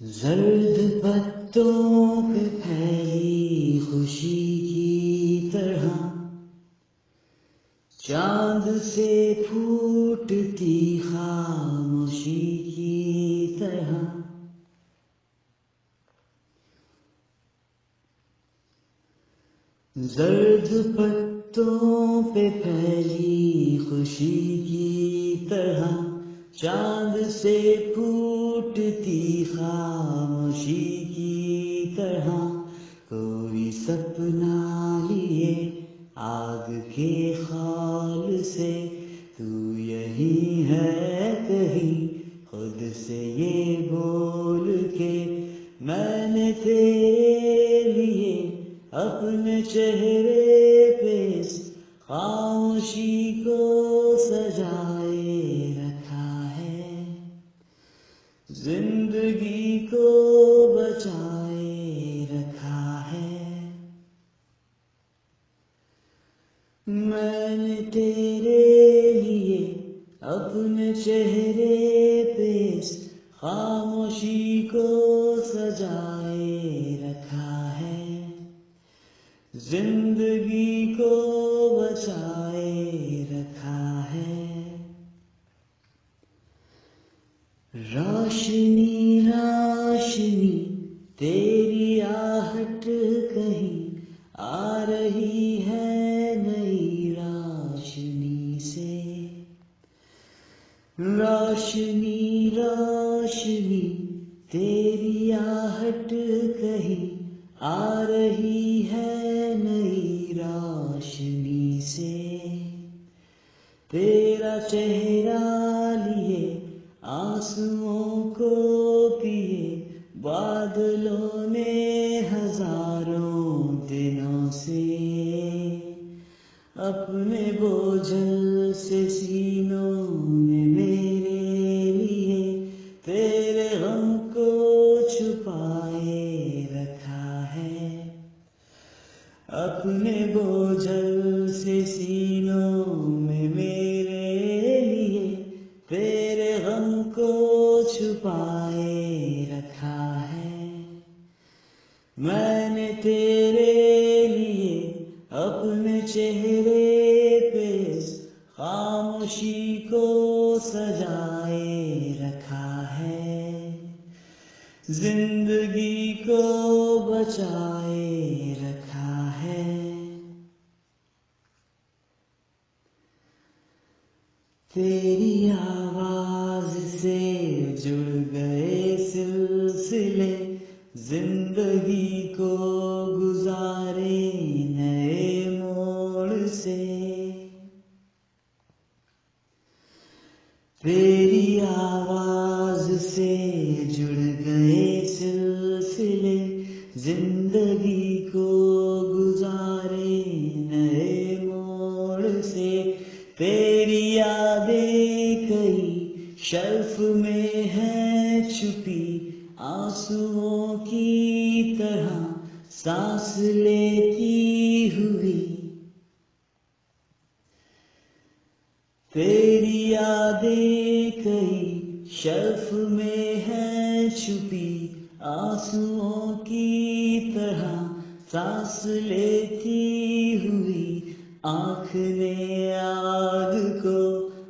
जर्द पत्तों पे फैली खुशी की तरह, चांद से फूटती खामोशी की तरह। जर्द पत्तों पे फैली खुशी की तरह, चांद से फूटती खामोशी की तरह। कोई सपना लिए आग के ख्याल से, तू यही है कहीं खुद से ये बोल के। मैंने तेरे लिए अपने चेहरे पे इस खामोशी को सजाए रखा है, जिंदगी को बचाए रखा है। मैंने तेरे लिए अपने चेहरे पे इस खामोशी को सजाए रखा है, जिंदगी को बचाए रखा है। रोशनी रोशनी तेरी आहट कहीं आ रही है नई रोशनी से। रोशनी रोशनी तेरी आहट कहीं आ रही है नई रोशनी से। तेरा चेहरा लिए आंसुओं को पिए बादलों ने हजारों दिनों से। अपने बोझल से सीनों में मेरे लिए तेरे गम को छुपाए रखा है। अपने बोझल से सीनों में मेरे लिए तेरे गम को छुपाए रखा है। मैंने तेरे लिए अपने चेहरे पे इस खामोशी को सजाए रखा है, जिंदगी को बचाए रखा है। तेरी आवाज से जुड़ गए सिलसिले, जिंदगी को गुजारे नए मोड़ से। तेरी आवाज से जुड़ गए सिलसिले, जिंदगी को गुजारे नए मोड़ से। तेरी यादें कई शेल्फ में है छुपी, आंसुओं की तरह सांस लेती हुई। तेरी यादें कई शेल्फ में है छुपी, आंसुओं की तरह सांस लेती हुई। आँख ने आग को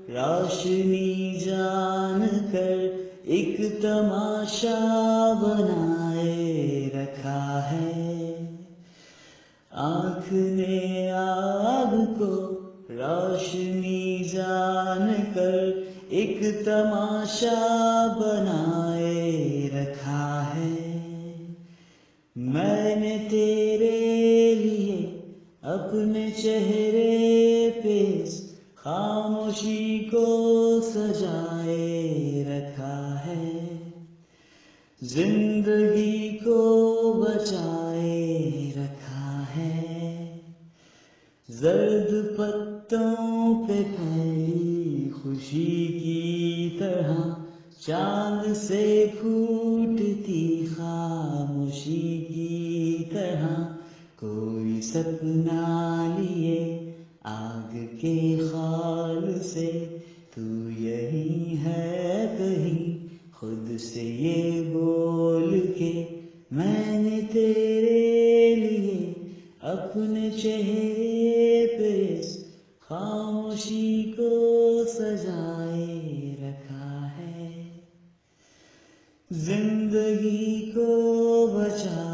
रोशनी जान कर एक तमाशा बनाए रखा है। आँख ने आग को रोशनी जान कर एक तमाशा बनाए रखा है। मैंने तेरे लिए अपने चेहरे पे इस खामोशी को सजाए रखा है, जिंदगी को बचाए रखा है। जर्द पत्तों पे फैली खुशी की तरह, चांद से फूटती खामोशी की तरह। कोई सपना लिए आग के ख्याल से, तू यही है कहीं खुद से ये बोल के मैंने तेरे लिए अपने चेहरे पे इस खामोशी को सजाए रखा है, जिंदगी को बचा